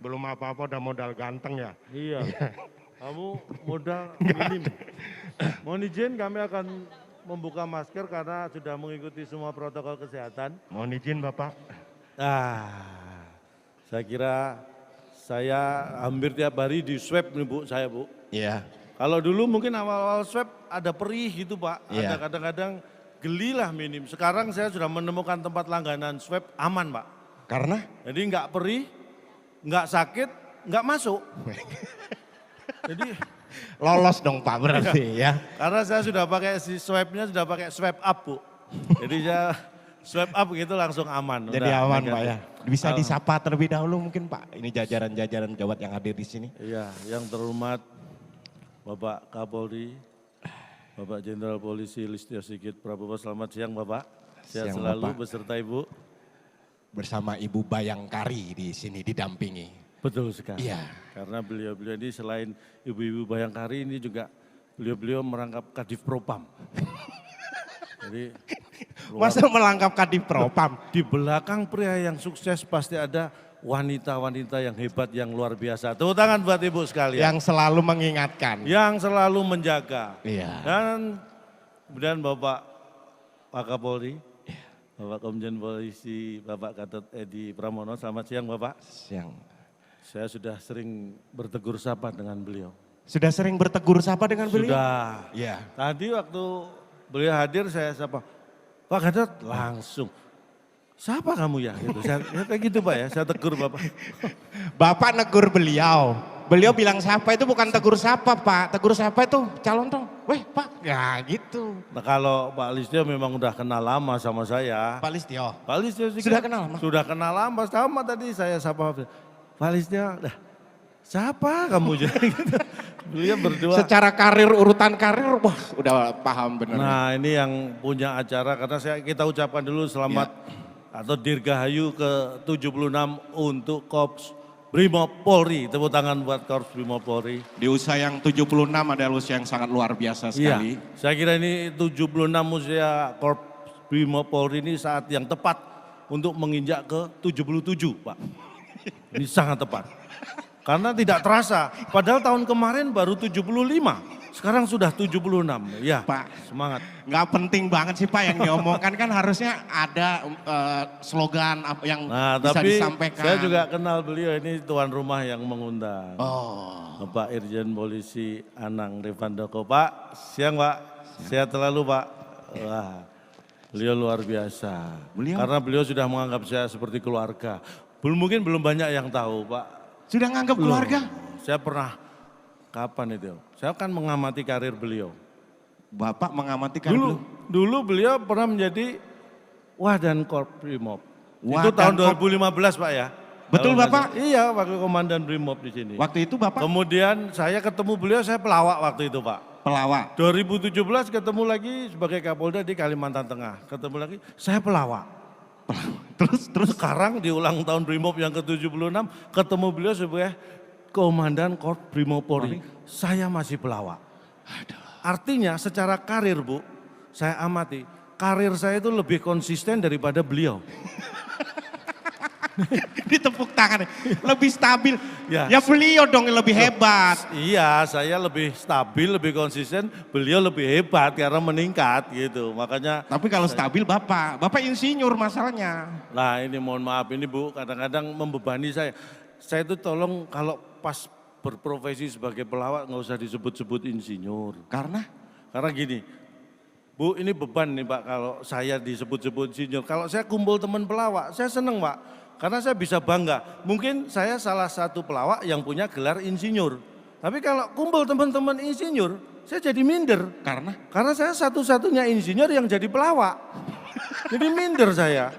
Belum apa-apa udah modal ganteng ya. Iya. Kamu modal minim. Mohon izin kami akan membuka masker karena sudah mengikuti semua protokol kesehatan. Mohon izin Bapak. Saya kira saya hampir tiap hari di swab nih Bu, saya Bu. Iya. Kalau dulu mungkin awal-awal swab ada perih gitu Pak, Iya. ada kadang-kadang geli lah minim. Sekarang saya sudah menemukan tempat langganan swab aman Pak. Karena? Jadi nggak perih, nggak sakit, nggak masuk. Jadi Lolos dong Pak berarti ya. karena saya sudah pakai si swabnya sudah pakai swab up Bu. Jadi saya swab up gitu langsung aman. Jadi udah aman negatif. Pak ya. Bisa disapa terlebih dahulu mungkin Pak. Ini jajaran-jajaran Jawat yang hadir di sini. Iya, yang terhormat Bapak Kapolri, Bapak Jenderal Polisi Listio Sigit Prabowo, selamat siang Bapak. Sehat Siang, selalu Bapak. beserta Ibu. Bersama Ibu Bayangkari di sini didampingi. Betul sekali. Iya. Karena beliau-beliau ini selain ibu-ibu Bayangkari ini juga beliau-beliau merangkap Kadif Propam. Jadi Masa melangkap Kadif Propam? di belakang pria yang sukses pasti ada wanita-wanita yang hebat, yang luar biasa. Tepuk tangan buat Ibu sekalian. Yang selalu mengingatkan. Yang selalu menjaga. Iya. Dan kemudian Bapak Pak Kapolri, Bapak Komjen Polisi, Bapak Gatot Edi Pramono, selamat siang Bapak. Siang. Saya sudah sering bertegur sapa dengan beliau. Sudah sering bertegur sapa dengan beliau? Sudah. Iya. Tadi waktu beliau hadir saya sapa, Pak Gatot langsung. Siapa kamu ya? Gitu. Saya kayak gitu Pak ya, saya tegur Bapak. Bapak negur beliau. Beliau bilang sapa itu bukan tegur sapa Pak. Tegur sapa itu calon dong. Weh Pak, ya gitu. Nah kalau Pak Listio memang udah kenal lama sama saya. Pak Listio. Pak Listio sih Sudah kenal lama? Sudah kenal lama, sama tadi saya sapa. Pak Listio, siapa kamu? Gitu. Beliau berdua. Secara karir, urutan karir, wah udah paham benar. Nah ini yang punya acara, karena kita ucapkan dulu selamat atau Dirgahayu ke-76 untuk Korps Brimob Polri. Tepuk tangan buat Korps Brimob Polri. Di usia yang 76 adalah usia yang sangat luar biasa sekali. Iya, saya kira ini 76 usia Korps Brimob Polri ini saat yang tepat untuk menginjak ke 77 Pak. Ini sangat tepat. Karena tidak terasa, padahal tahun kemarin baru 75, sekarang sudah 76. Ya Pak, semangat. nggak penting banget sih Pak yang diomongkan, kan harusnya ada slogan yang bisa tapi disampaikan. saya juga kenal beliau, ini tuan rumah yang mengundang. Oh, Bapak Irjen Polisi Anang Revandoko. Pak, siang Pak, sehat selalu Pak. Wah, beliau luar biasa. Karena beliau sudah menganggap saya seperti keluarga. Mungkin belum banyak yang tahu Pak. sudah nganggap Loh, keluarga? saya pernah, kapan itu? Saya kan mengamati karir beliau. Bapak mengamati karir beliau? Dulu beliau pernah menjadi Wadan Korps Brimob. Itu Wadan tahun 2015 Pak ya. Betul Kalau nggak Bapak? salah. Iya, wakil komandan Brimob di sini. Waktu itu Bapak Kemudian saya ketemu beliau, saya pelawak waktu itu Pak. pelawak. 2017 ketemu lagi sebagai Kapolda di Kalimantan Tengah. Ketemu lagi, saya pelawak. Terus sekarang di ulang tahun Brimob yang ke-76, ketemu beliau sebagai Komandan Korps Brimob Polri. Saya masih pelawak. Artinya secara karir Bu, saya amati, karir saya itu lebih konsisten daripada beliau. Ditepuk tangan, lebih stabil. Ya. Ya beliau dong yang lebih hebat. Iya, saya lebih stabil, lebih konsisten, beliau lebih hebat karena meningkat gitu. Makanya Tapi kalau stabil Bapak insinyur masalahnya. nah ini mohon maaf ini Bu, kadang-kadang membebani saya. Saya itu tolong kalau pas berprofesi sebagai pelawak nggak usah disebut-sebut insinyur. Karena Gini, Bu ini beban nih Pak kalau saya disebut-sebut insinyur. Kalau saya kumpul teman pelawak, saya seneng Pak. Karena saya bisa bangga. Mungkin saya salah satu pelawak yang punya gelar insinyur. Tapi kalau kumpul teman-teman insinyur, saya jadi minder. Karena saya satu-satunya insinyur yang jadi pelawak. Jadi minder saya.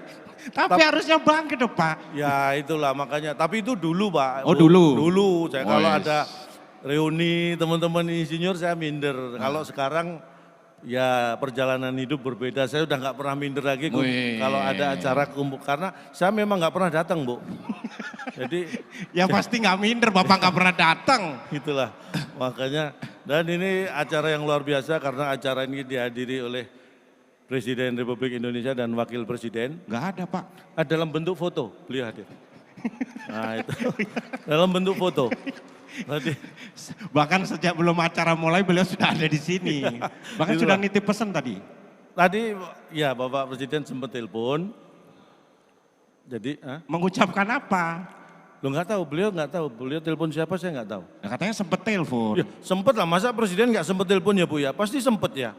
tapi harusnya bangga dong Pak. Ya itulah makanya, tapi itu dulu Pak. Oh, dulu? Dulu, saya Oh, kalau yes. ada reuni teman-teman insinyur saya minder. Kalau sekarang ya perjalanan hidup berbeda, saya udah nggak pernah minder lagi Wih. kalau ada acara kumpul. Karena saya memang nggak pernah datang Bu. Jadi Ya pasti nggak minder, Bapak nggak pernah datang. itulah makanya. Dan ini acara yang luar biasa karena acara ini dihadiri oleh Presiden Republik Indonesia dan Wakil Presiden. Nggak ada Pak. Dalam bentuk foto beliau hadir. Nah itu dalam bentuk foto. Tadi Bahkan sejak belum acara mulai beliau sudah ada di sini. Bahkan sudah nitip pesan tadi. Tadi ya Bapak Presiden sempat telepon. Jadi, Mengucapkan apa? lo nggak tahu, beliau telepon siapa saya nggak tahu. Nah, katanya sempat telepon. Ya, sempet lah, masa Presiden nggak sempet telepon ya Bu ya? Pasti sempet ya.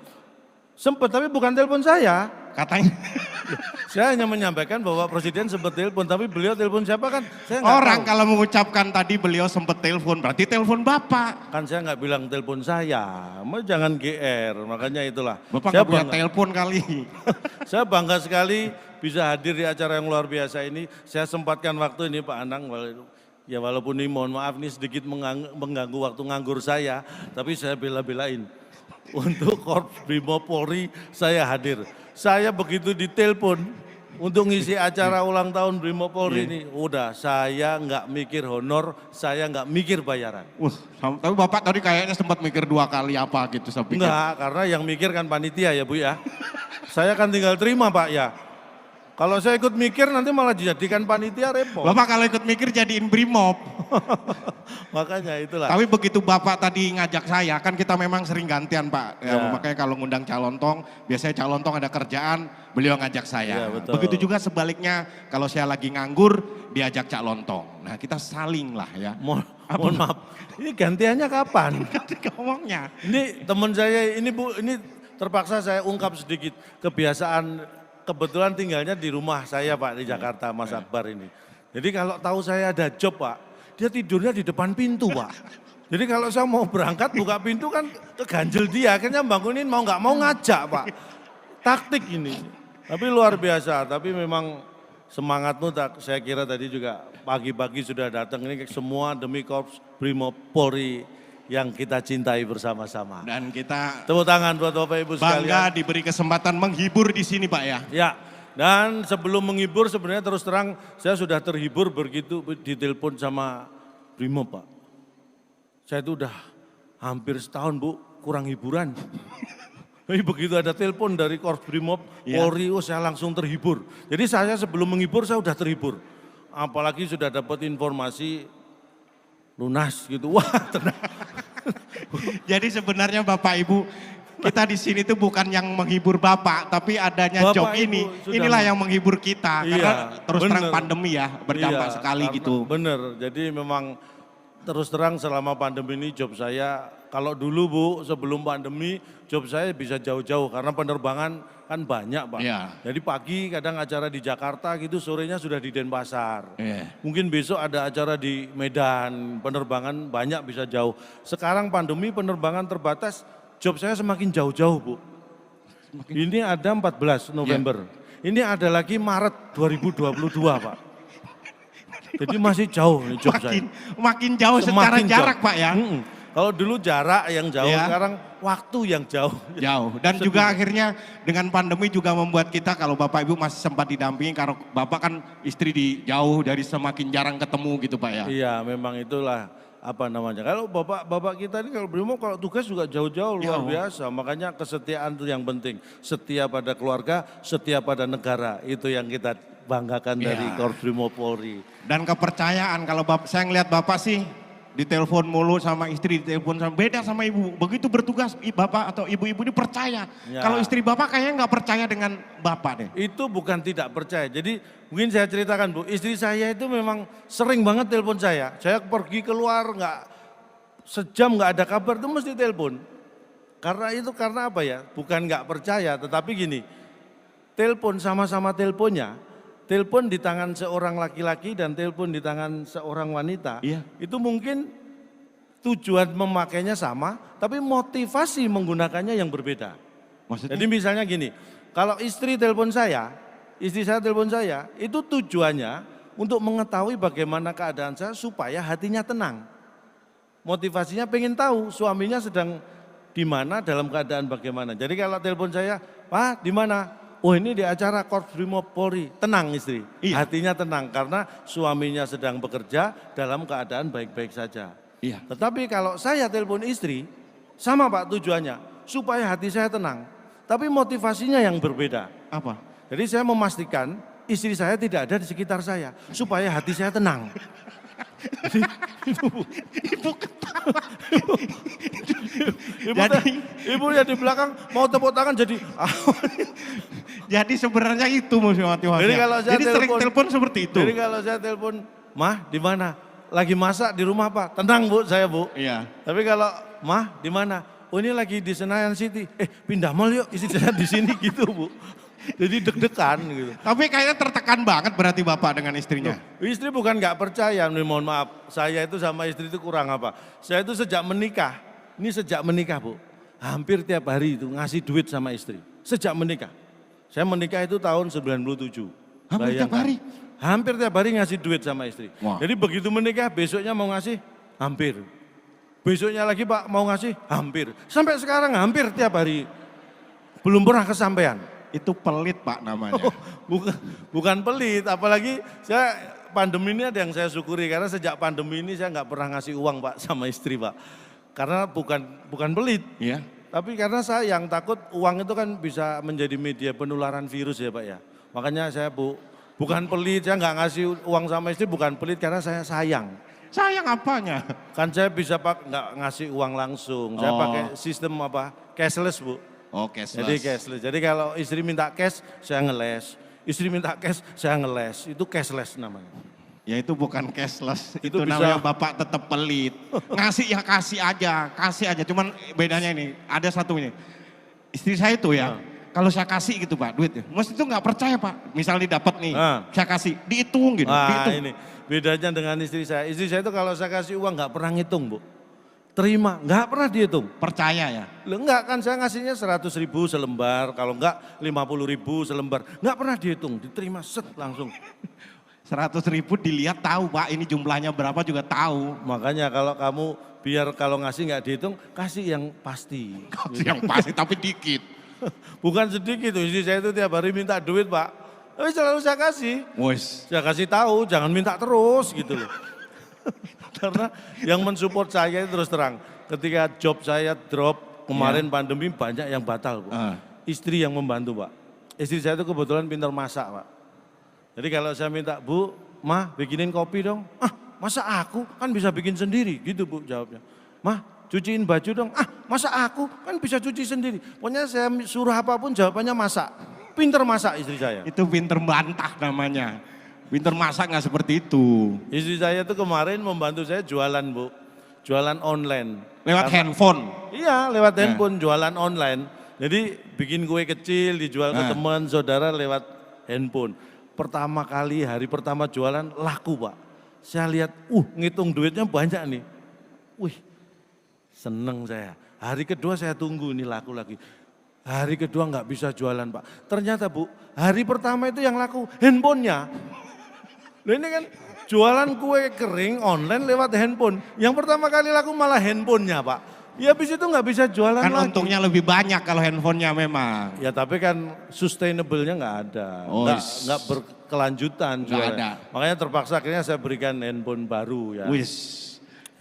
Sempet, tapi bukan telepon saya. Katanya Saya hanya menyampaikan bahwa Presiden sempat telepon, tapi beliau telepon siapa kan saya nggak orang tahu. kalau mengucapkan tadi beliau sempat telepon, berarti telepon Bapak. Kan saya nggak bilang telepon saya, jangan GR, makanya itulah. Bapak Saya nggak punya bangga, telepon kali. saya bangga sekali bisa hadir di acara yang luar biasa ini. Saya sempatkan waktu ini Pak Anang, ya walaupun ini mohon maaf nih sedikit mengganggu waktu nganggur saya, tapi saya bela-belain. Untuk Korps Brimob Polri saya hadir. Saya begitu ditelepon untuk ngisi acara ulang tahun Brimob Polri ini, udah saya nggak mikir honor, saya nggak mikir bayaran. Tapi Bapak tadi kayaknya sempat mikir 2 kali apa gitu saya pikir. Enggak, karena yang mikir kan panitia ya Bu ya. Saya kan tinggal terima Pak ya. Kalau saya ikut mikir nanti malah dijadikan panitia repot. Bapak kalau ikut mikir jadiin Brimob. Makanya itulah. Tapi begitu Bapak tadi ngajak saya, kan kita memang sering gantian Pak. Ya, Ya. makanya kalau ngundang calon tong, biasanya calon tong ada kerjaan, beliau ngajak saya. Ya, betul. Begitu juga sebaliknya, kalau saya lagi nganggur, diajak calon tong. Nah kita saling lah ya. Mohon maaf, ini gantiannya kapan? Ngomongnya. Ini teman saya, ini Bu, ini terpaksa saya ungkap sedikit kebiasaan. Kebetulan tinggalnya di rumah saya Pak di Jakarta, Mas Akbar ini. Jadi kalau tahu saya ada job Pak, dia tidurnya di depan pintu Pak. Jadi kalau saya mau berangkat buka pintu kan keganjel dia, akhirnya bangunin mau nggak mau ngajak Pak. Taktik ini. Tapi luar biasa, tapi memang semangatmu saya kira tadi juga pagi-pagi sudah datang ini semua demi Korps Brimob Polri yang kita cintai bersama-sama. Dan kita Tepuk tangan buat Bapak Ibu sekalian. bangga diberi kesempatan menghibur di sini Pak ya. Ya, dan sebelum menghibur sebenarnya terus terang saya sudah terhibur begitu ditelepon sama Brimob Pak. Saya itu udah hampir setahun Bu kurang hiburan. Tapi begitu ada telepon dari Korps Brimob, Polri, saya langsung terhibur. Jadi saya sebelum menghibur saya sudah terhibur. Apalagi sudah dapat informasi lunas gitu, wah tenang. Jadi sebenarnya Bapak Ibu, kita di sini tuh bukan yang menghibur Bapak, tapi adanya Bapak, job Ibu ini, sudah inilah yang menghibur kita. Iya, Karena terus terang bener. pandemi ya, berdampak sekali karena- gitu. Bener, jadi memang terus terang selama pandemi ini job saya, kalau dulu Bu sebelum pandemi job saya bisa jauh-jauh karena penerbangan kan banyak Pak. Iya. Jadi pagi kadang acara di Jakarta gitu, sorenya sudah di Denpasar. Iya. Mungkin besok ada acara di Medan, penerbangan banyak bisa jauh. Sekarang pandemi penerbangan terbatas, job saya semakin jauh-jauh Bu. Ini ada 14 November. Ini ada lagi Maret 2022 Pak. Jadi masih jauh nih job saya. Makin jauh secara Semakin jarak jauh. Pak ya. Kalau dulu jarak yang jauh, Iya. sekarang waktu yang jauh. Jauh. Dan juga akhirnya dengan pandemi juga membuat kita kalau Bapak Ibu masih sempat didampingi, karena Bapak kan istri di jauh dari semakin jarang ketemu gitu Pak ya. Iya, memang itulah apa namanya. Kalau bapak kita ini kalau Brimob kalau tugas juga jauh-jauh luar biasa. Makanya kesetiaan itu yang penting. Setia pada keluarga, setia pada negara. Itu yang kita banggakan dari Korps Brimob Polri. Dan kepercayaan, kalau saya ngelihat Bapak sih ditelepon mulu sama istri, ditelepon sama beda sama ibu. Begitu bertugas Bapak atau ibu-ibu ini percaya. Ya. Kalau istri Bapak kayaknya nggak percaya dengan Bapak deh. Itu bukan tidak percaya. Jadi mungkin saya ceritakan Bu, istri saya itu memang sering banget telepon saya. Saya pergi keluar sejam nggak ada kabar itu mesti telepon. Karena apa ya? Bukan nggak percaya, tetapi gini, telepon sama-sama teleponnya. Telepon di tangan seorang laki-laki dan telepon di tangan seorang wanita. Iya. Itu mungkin tujuan memakainya sama, tapi motivasi menggunakannya yang berbeda. Maksudnya? Jadi misalnya gini, kalau istri saya telepon saya, itu tujuannya untuk mengetahui bagaimana keadaan saya supaya hatinya tenang. Motivasinya pengen tahu suaminya sedang di mana, dalam keadaan bagaimana. Jadi kalau telepon saya, Pak di mana? Oh ini di acara Korps Brimob Polri, tenang istri, hatinya tenang karena suaminya sedang bekerja dalam keadaan baik-baik saja. Iya. Tetapi kalau saya telepon istri, sama Pak tujuannya, supaya hati saya tenang. Tapi motivasinya yang berbeda. Apa? Jadi saya memastikan istri saya tidak ada di sekitar saya supaya hati saya tenang. Jadi, Ibu ketawa. ibu, Jadi- ibu yang di belakang mau tepuk tangan jadi Jadi sebenarnya itu motivasinya. Jadi kalau saya sering telepon- telepon seperti itu. Jadi kalau saya telepon, "Mah, di mana? Lagi masak di rumah, Pak." Tenang, Bu, saya, Bu. Iya. Tapi kalau, "Mah, di mana?" "Oh, ini lagi di Senayan City." Pindah mall yuk, istri saya di sini gitu, Bu. Jadi deg-degan gitu. Tapi kayaknya tertekan banget berarti Bapak dengan istrinya. Istri bukan nggak percaya, nih mohon maaf. Saya itu sama istri itu kurang apa. Saya itu sejak menikah, Bu. Hampir tiap hari itu ngasih duit sama istri. Sejak menikah. Saya menikah itu tahun 97. Hampir tiap Bayangkan. hari? Hampir tiap hari ngasih duit sama istri. Wah. Jadi begitu menikah besoknya mau ngasih, hampir. Besoknya lagi Pak mau ngasih, hampir. Sampai sekarang hampir tiap hari. Belum pernah kesampaian. Itu pelit Pak namanya. Bukan pelit, apalagi saya pandemi ini ada yang saya syukuri karena sejak pandemi ini saya nggak pernah ngasih uang Pak sama istri Pak. Karena bukan pelit, Iya. tapi karena saya yang takut uang itu kan bisa menjadi media penularan virus ya Pak ya. Makanya saya bukan pelit, saya nggak ngasih uang sama istri bukan pelit karena saya sayang. Sayang apanya? Kan saya bisa nggak ngasih uang langsung, saya Oh. pakai sistem cashless Bu. Oh, cashless. Jadi cashless. Jadi kalau istri minta cash, saya ngeles. Istri minta cash, saya ngeles. Itu cashless namanya. Ya itu bukan cashless, itu, Itu bisa- namanya Bapak tetap pelit. Ngasih ya kasih aja. Cuman bedanya ini, ada satu ini. Istri saya itu ya, kalau saya kasih gitu Pak, duit ya. Mas itu nggak percaya Pak. Misalnya dapat nih, saya kasih, dihitung gitu. Nah dihitung. ini bedanya dengan istri saya. Istri saya itu kalau saya kasih uang nggak pernah ngitung Bu. Terima, nggak pernah dihitung. Percaya ya. Loh, enggak kan saya ngasihnya 100.000 selembar, kalau enggak 50.000 selembar. Enggak pernah dihitung, diterima set langsung. 100.000 dilihat tahu Pak, ini jumlahnya berapa juga tahu. Makanya kalau kamu biar kalau ngasih nggak dihitung, kasih yang pasti. Yang pasti tapi dikit. Bukan sedikit, istri saya itu tiap hari minta duit Pak. Tapi selalu saya kasih. Wes. Saya kasih tahu, jangan minta terus gitu loh. Karena yang mensupport saya itu terus terang. Ketika job saya drop, kemarin pandemi banyak yang batal Bu. Istri yang membantu Pak. Istri saya itu kebetulan pintar masak Pak. Jadi kalau saya minta, "Bu, Mah bikinin kopi dong." "Ah, masa aku kan bisa bikin sendiri?" Gitu Bu jawabnya. "Mah, cuciin baju dong." "Ah, masa aku kan bisa cuci sendiri?" Pokoknya saya suruh apapun jawabannya masak. Pintar masak istri saya. Itu pinter bantah namanya. Pinter masak nggak seperti itu. Istri saya tuh kemarin membantu saya jualan Bu. Jualan online. Lewat handphone. Iya lewat handphone jualan online. Jadi bikin kue kecil dijual ke teman, saudara lewat handphone. Pertama kali hari pertama jualan laku Pak. Saya lihat, ngitung duitnya banyak nih. Wih seneng saya. Hari kedua saya tunggu ini laku lagi. Hari kedua nggak bisa jualan Pak. Ternyata Bu, hari pertama itu yang laku handphonenya. Nah ini kan jualan kue kering online lewat handphone. Yang pertama kali laku malah handphonenya Pak. Ya habis itu nggak bisa jualan Kan lagi. untungnya lebih banyak kalau handphonenya memang. Ya tapi kan sustainable-nya nggak ada. Oh, Nggak berkelanjutan Nggak jualan. ada. Makanya terpaksa akhirnya saya berikan handphone baru ya. Wis.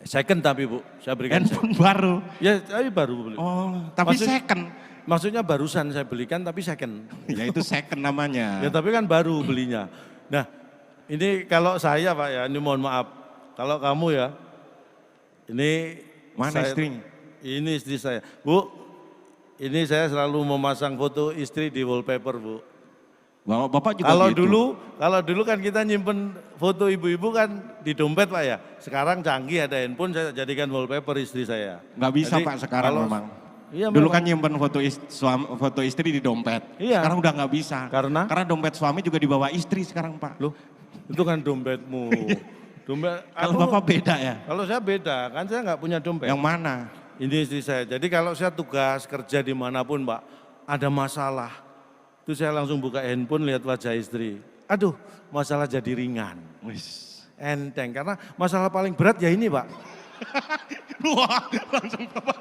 Second tapi Bu, saya berikan Handphone baru. Ya tapi baru beli. Oh, tapi Maksud- second. Maksudnya barusan saya belikan tapi second. Ya itu second namanya. Ya tapi kan baru belinya. Nah ini kalau saya Pak ya, ini mohon maaf. Kalau kamu ya, ini Mana saya- istrinya? Ini istri saya. Bu, ini saya selalu memasang foto istri di wallpaper Bu. Bapak juga Kalau gitu. kalau dulu kan kita nyimpen foto ibu-ibu kan di dompet Pak ya. Sekarang canggih ada handphone saya jadikan wallpaper istri saya. Nggak bisa Jadi, Pak sekarang kalau- memang. Iya, Dulu memang. kan nyimpen foto istri di dompet. Iya. Sekarang udah nggak bisa. Karena? Karena dompet suami juga dibawa istri sekarang Pak. Loh, itu kan dompetmu. Dompet. Kalau aku- Bapak beda ya? Kalau saya beda, kan saya nggak punya dompet. Yang mana? Ini istri saya. Jadi kalau saya tugas kerja dimanapun Pak, ada masalah. Itu saya langsung buka handphone lihat wajah istri. Aduh, masalah jadi ringan. Wis. Enteng, karena masalah paling berat ya ini Pak. Wah, langsung Bapak.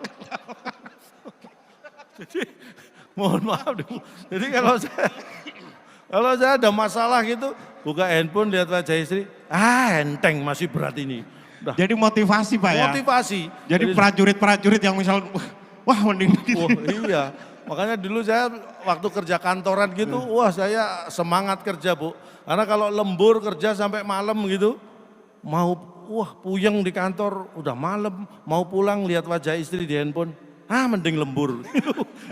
Mohon maaf dulu. Jadi kalau saya ada masalah gitu, buka handphone lihat wajah istri, enteng masih berat ini. Udah, Jadi motivasi Pak ya? motivasi. Jadi prajurit-prajurit yang misal, wah mending Wah, iya. Makanya dulu saya waktu kerja kantoran gitu, wah saya semangat kerja Bu. Karena kalau lembur kerja sampai malam gitu, wah puyeng di kantor, udah malam, mau pulang lihat wajah istri di handphone, mending lembur.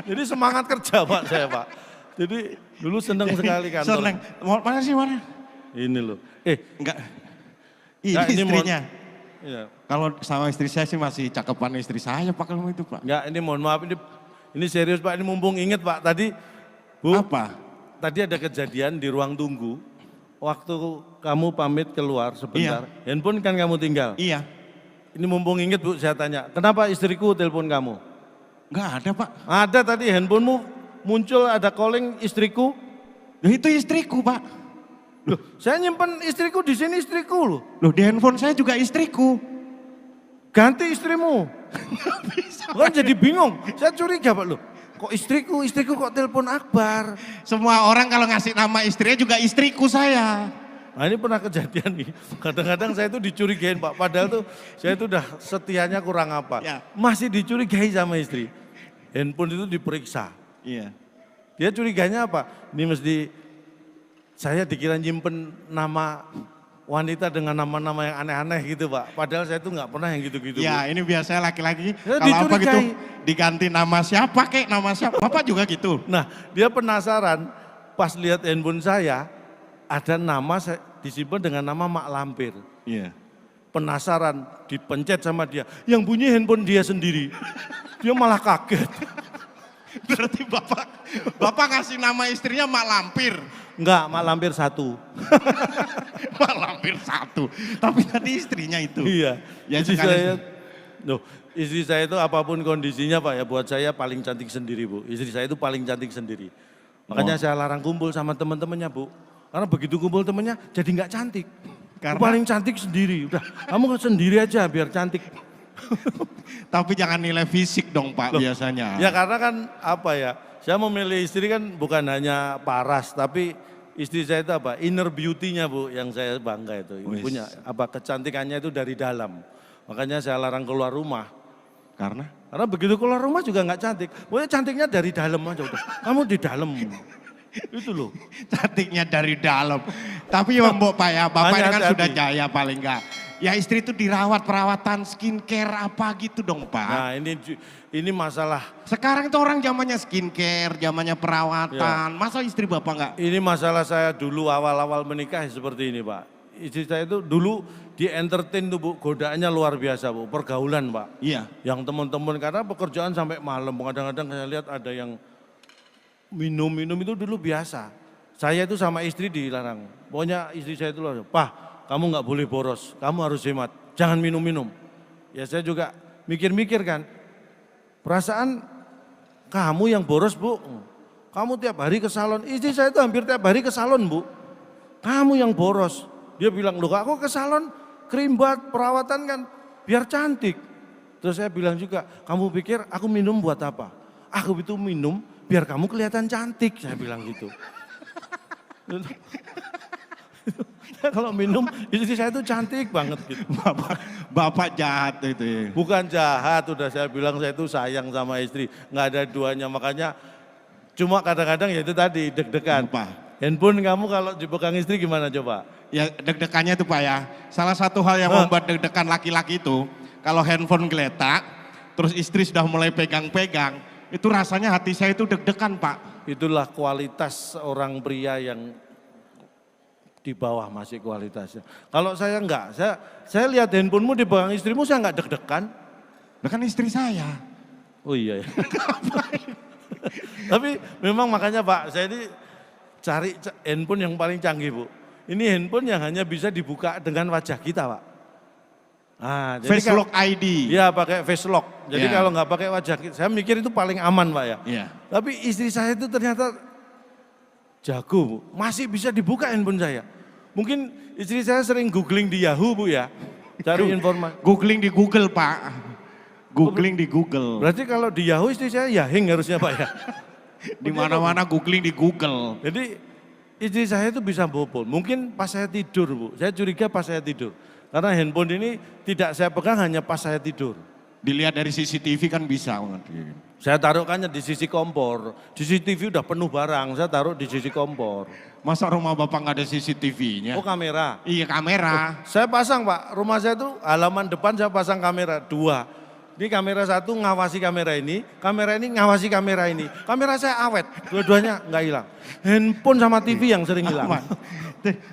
Jadi semangat kerja Pak saya Pak. Jadi dulu seneng sekali kantor. Seneng. Mana sih mana? Ini loh. Enggak. Enggak, Ini istrinya. Iya. Kalau sama istri saya sih masih cakepan istri saya Pak kalau itu Pak. Enggak, ini mohon maaf ini serius Pak, ini mumpung inget Pak tadi Bu. Apa? Tadi ada kejadian di ruang tunggu. Waktu kamu pamit keluar sebentar, handphone kan kamu tinggal. Iya. Ini mumpung inget Bu, saya tanya, kenapa istriku telepon kamu? Enggak ada Pak. Ada tadi handphonemu muncul ada calling istriku. Loh, itu istriku Pak. Loh, saya nyimpen istriku di sini istriku loh. Loh di handphone saya juga istriku. Ganti istrimu. Kan jadi bingung. Saya curiga Pak loh. Kok istriku kok telepon Akbar. Semua orang kalau ngasih nama istrinya juga istriku saya. Nah ini pernah kejadian nih. Kadang-kadang saya itu dicurigain Pak. Padahal tuh saya itu udah setianya kurang apa. Ya. Masih dicurigai sama istri. Handphone itu diperiksa. Iya. Dia curiganya apa? Ini mesti saya dikira nyimpen nama wanita dengan nama-nama yang aneh-aneh gitu Pak. Padahal saya itu nggak pernah yang gitu-gitu. Ya ini biasanya laki-laki Ya, kalau apa gitu dicurigai. diganti nama siapa kek, nama siapa. Bapak juga gitu. Nah dia penasaran pas lihat handphone saya ada nama disimpan dengan nama Mak Lampir. Iya. Penasaran dipencet sama dia. Yang bunyi handphone dia sendiri. Dia malah kaget. Berarti Bapak ngasih nama istrinya Mak Lampir. Enggak, Mak Lampir 1. Mak Lampir 1. Tapi tadi istrinya itu. Iya. Ya, istri sekali- saya, istri saya itu apapun kondisinya Pak ya, buat saya paling cantik sendiri Bu. Istri saya itu paling cantik sendiri. Makanya saya larang kumpul sama teman-temannya Bu. Karena begitu kumpul temannya jadi nggak cantik. Karena? Paling cantik sendiri. Udah, kamu sendiri aja biar cantik. Tapi jangan nilai fisik dong Pak biasanya. Ya karena kan apa ya, saya memilih istri kan bukan hanya paras, tapi istri saya itu apa, inner beauty-nya Bu yang saya bangga itu. Wis. Punya apa kecantikannya itu dari dalam. Makanya saya larang keluar rumah. Karena? Karena begitu keluar rumah juga nggak cantik. Pokoknya cantiknya dari dalam aja udah. Kamu di dalam. Itu loh. Cantiknya dari dalam. Tapi ya Mbok Pak ya, Bapak ini kan Hati-hati. sudah jaya paling enggak. Ya istri itu dirawat perawatan skincare apa gitu dong Pak. Nah ini masalah. Sekarang itu orang zamannya skincare, zamannya perawatan. Masa istri Bapak enggak? Ini masalah saya dulu awal-awal menikah seperti ini Pak. Istri saya itu dulu di entertain tuh Bu, godaannya luar biasa Bu, pergaulan Pak. Iya. Yang teman-teman karena pekerjaan sampai malam, kadang-kadang saya lihat ada yang minum-minum itu dulu biasa. Saya itu sama istri dilarang. Pokoknya istri saya itu loh, "Pak, kamu nggak boleh boros, kamu harus hemat, jangan minum-minum." Ya saya juga mikir-mikir kan, perasaan kamu yang boros Bu, kamu tiap hari ke salon, istri saya itu hampir tiap hari ke salon Bu. Kamu yang boros. Dia bilang, "Loh aku ke salon, kerimbat, perawatan kan biar cantik." Terus saya bilang juga, "Kamu pikir aku minum buat apa? Aku itu minum biar kamu kelihatan cantik," saya bilang gitu. Kalau minum istri saya itu cantik banget gitu. Bapak jahat itu ya. Bukan jahat, udah saya bilang saya itu sayang sama istri. Nggak ada duanya, makanya cuma kadang-kadang ya itu tadi deg-degan. Apa? Handphone kamu kalau dipegang istri gimana coba? Ya deg-degannya itu Pak ya. Salah satu hal yang membuat deg-degan laki-laki itu, kalau handphone geletak, terus istri sudah mulai pegang-pegang, itu rasanya hati saya itu deg-degan Pak. Itulah kualitas orang pria yang di bawah masih kualitasnya. Kalau saya enggak, saya lihat handphonemu dipegang istrimu saya enggak deg-degan. Nah kan istri saya. Oh iya ya. Tapi memang makanya Pak, saya ini cari handphone yang paling canggih Bu. Ini handphone yang hanya bisa dibuka dengan wajah kita Pak. Ah, jadi Face lock ID. Iya pakai face lock. Jadi Ya. kalau nggak pakai wajah kita, saya mikir itu paling aman Pak ya. Iya. Tapi istri saya itu ternyata jago Bu, masih bisa dibuka handphone saya. Mungkin istri saya sering googling di Yahoo Bu ya, cari informasi. Googling di Google Pak. Googling di Google. Berarti kalau di Yahoo istri saya Yahing harusnya Pak ya. Di mana-mana googling di Google. Jadi istri saya itu bisa bobol. Mungkin pas saya tidur Bu, saya curiga pas saya tidur. Karena handphone ini tidak saya pegang hanya pas saya tidur. Dilihat dari CCTV kan bisa. Saya taruhkannya di sisi kompor. Di CCTV udah penuh barang, saya taruh di sisi kompor. Masa rumah Bapak nggak ada CCTV-nya? Oh kamera. Iya kamera. Saya pasang Pak, rumah saya tuh halaman depan saya pasang kamera 2. Ini kamera 1 ngawasi kamera ini ngawasi kamera ini. Kamera saya awet, dua-duanya nggak hilang. Handphone sama TV yang sering hilang.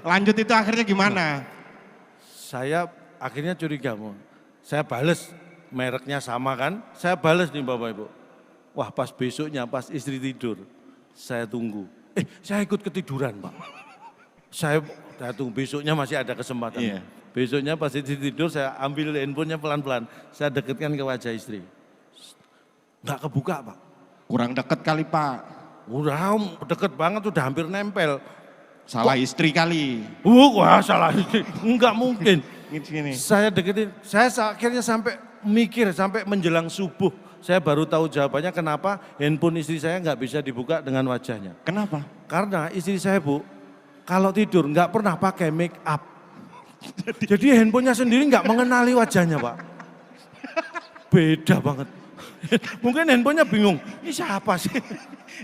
Lanjut itu akhirnya gimana? Saya akhirnya curiga, saya bales, mereknya sama kan, saya bales nih Bapak Ibu. Wah pas besoknya, pas istri tidur, saya tunggu. Saya ikut ketiduran Pak. Saya tunggu, besoknya masih ada kesempatan. Iya. Besoknya pas istri tidur, saya ambil handphonenya pelan-pelan. Saya dekatkan ke wajah istri. Nggak kebuka Pak. Kurang deket kali Pak. Udah deket banget, udah hampir nempel. Salah istri kali. Wah salah istri, enggak mungkin. Gini. Saya deketin, saya akhirnya sampai mikir, sampai menjelang subuh. Saya baru tahu jawabannya kenapa handphone istri saya nggak bisa dibuka dengan wajahnya. Kenapa? Karena istri saya Bu, kalau tidur nggak pernah pakai make up. Jadi handphonenya sendiri nggak mengenali wajahnya Pak. Beda banget. Mungkin handphonenya bingung, ini siapa sih?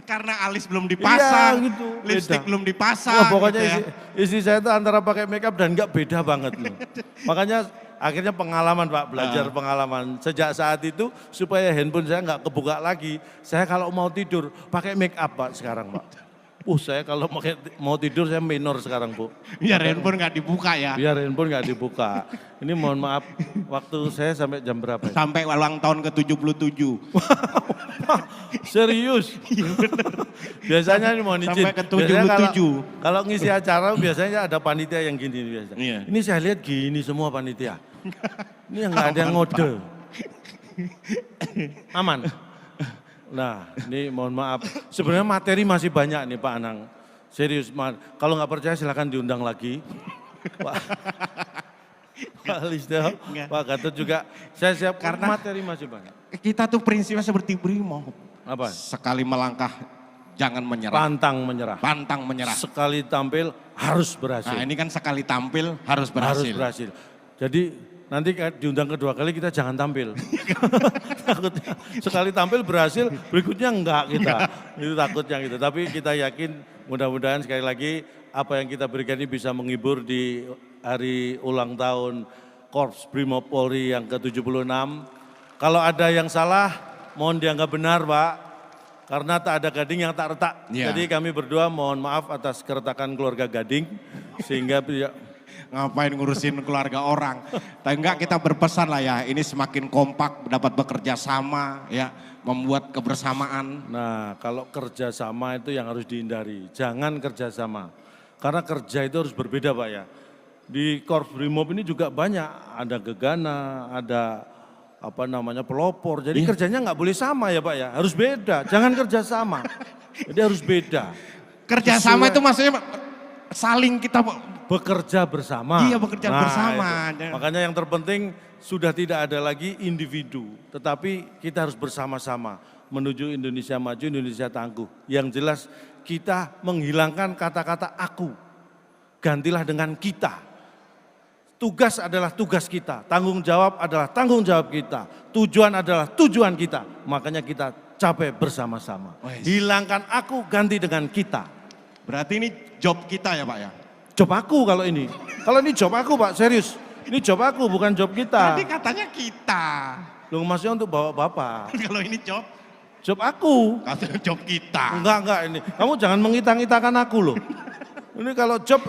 Karena alis belum dipasang, Iya, gitu, lipstick beda. belum dipasang. Wah, pokoknya gitu ya. istri saya itu antara pakai make up dan nggak beda banget loh. Makanya akhirnya pengalaman Pak, belajar pengalaman. Sejak saat itu supaya handphone saya nggak kebuka lagi. Saya kalau mau tidur pakai make up Pak sekarang Pak. Saya kalau mau tidur saya minor sekarang Bu. Biar handphone nggak dibuka ya. Biar handphone nggak dibuka. Ini mohon maaf, waktu saya sampai jam berapa ya? Sampai ulang tahun ke-77. Serius? Biasanya ini mohon izin. Sampai ke Biasanya 77. Kalau ngisi acara biasanya ada panitia yang gini biasa. Iya. Ini saya lihat gini semua panitia. Ini yang nggak ada yang ngode. Aman. Nah, ini mohon maaf. Sebenarnya materi masih banyak nih Pak Anang. Serius, kalau nggak percaya silakan diundang lagi. Pak Listo, Pak Gatot juga. Saya siap karena materi masih banyak. Kita tuh prinsipnya seperti Brimob. Apa? Sekali melangkah jangan menyerah. Pantang menyerah. Pantang menyerah. Sekali tampil harus berhasil. Nah ini kan sekali tampil harus berhasil. Harus berhasil. Jadi nanti diundang kedua kali kita jangan tampil. Takutnya sekali tampil berhasil, berikutnya enggak kita. Itu takutnya gitu. Tapi kita yakin mudah-mudahan sekali lagi apa yang kita berikan ini bisa menghibur di hari ulang tahun Korps Brimob Polri yang ke-76. Kalau ada yang salah, mohon dianggap benar Pak. Karena tak ada gading yang tak retak. Ya. Jadi kami berdua mohon maaf atas keretakan keluarga Gading. Sehingga Ngapain ngurusin keluarga orang. Tapi enggak, kita berpesan lah ya, ini semakin kompak, dapat bekerja sama ya, membuat kebersamaan. Nah kalau kerjasama itu yang harus dihindari. Jangan kerjasama. Karena kerja itu harus berbeda Pak ya. Di Korps Brimob ini juga banyak, ada gegana, ada pelopor. Jadi kerjanya nggak boleh sama ya Pak ya, harus beda. Jangan kerjasama. Jadi harus beda. Kerjasama itu maksudnya saling kita bekerja bersama. Iya, bekerja bersama. Makanya yang terpenting sudah tidak ada lagi individu, tetapi kita harus bersama-sama menuju Indonesia maju, Indonesia tangguh. Yang jelas kita menghilangkan kata-kata aku, gantilah dengan kita. Tugas adalah tugas kita, tanggung jawab adalah tanggung jawab kita, tujuan adalah tujuan kita. Makanya kita capai bersama-sama. Hilangkan aku, ganti dengan kita. Berarti ini job kita ya Pak ya? Job aku kalau ini. Kalau ini job aku Pak, serius. Ini job aku, bukan job kita. Tadi katanya kita. Loh maksudnya untuk bawa Bapak. Kalau ini job aku. katanya job kita. Enggak ini. Kamu jangan mengita-ngitakan aku loh. Ini kalau job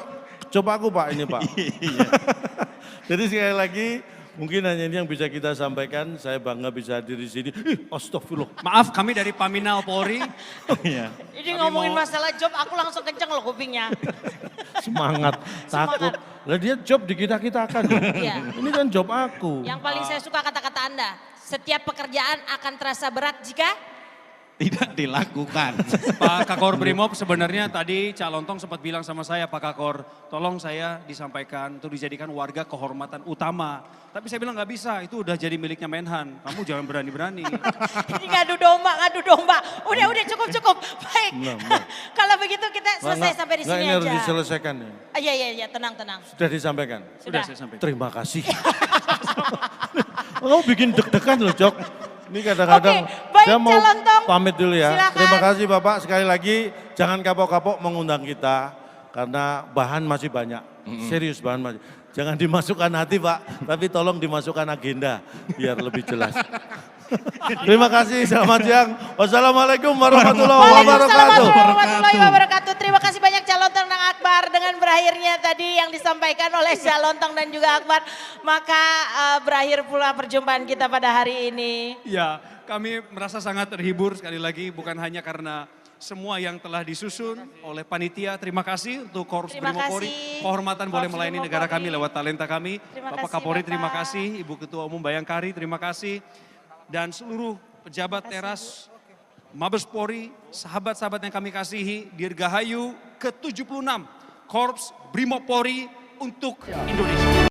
aku Pak ini Pak. Iya. Jadi sekali lagi mungkin hanya ini yang bisa kita sampaikan. Saya bangga bisa hadir di sini. Astagfirullah. Maaf kami dari Paminal Polri. Iya. Ini ngomongin masalah job aku langsung kenceng loh kupingnya. Semangat, takut. Lah dia job di kita-kitakan. Iya. Ini kan job aku. Yang paling saya suka kata-kata Anda. Setiap pekerjaan akan terasa berat jika Tidak dilakukan. Pak Kakor Brimob sebenarnya tadi Cak Lontong sempat bilang sama saya, Pak Kakor tolong saya disampaikan untuk dijadikan warga kehormatan utama. Tapi saya bilang nggak bisa, itu udah jadi miliknya Menhan. Kamu jangan berani-berani. ini ngadu domba. Udah cukup. Baik. Kalau begitu kita selesai sampai di sini ini aja. harus diselesaikan ya. Iya, tenang. Sudah disampaikan. Sudah saya sampaikan. Terima kasih. Kamu bikin deg-degan loh, Jok. Ini kadang-kadang Oke, baik, saya mau Calon Tong. pamit dulu ya. Silakan. Terima kasih Bapak sekali lagi. Jangan kapok-kapok mengundang kita karena bahan masih banyak. Serius bahan masih. Jangan dimasukkan hati Pak, tapi tolong dimasukkan agenda biar lebih jelas. Terima kasih, selamat siang. Wassalamualaikum warahmatullahi Waalaikumsalam wabarakatuh. warahmatullahi wabarakatuh. Terima kasih banyak Calontong dan Akbar dengan berakhirnya tadi yang disampaikan oleh Calontong dan juga Akbar. Maka berakhir pula perjumpaan kita pada hari ini. Ya, kami merasa sangat terhibur sekali lagi bukan hanya karena semua yang telah disusun oleh panitia. Terima kasih untuk Korps Terima Brimopolri. kasih, Kehormatan boleh Korps melayani Brimopolri. negara kami lewat talenta kami. Terima Bapak kasih, Kapolri terima Bapak. kasih, Ibu Ketua Umum Bayangkari terima kasih. Dan seluruh pejabat teras, Mabes Polri, sahabat-sahabat yang kami kasihi, Dirgahayu ke-76 Korps Brimopolri untuk Indonesia.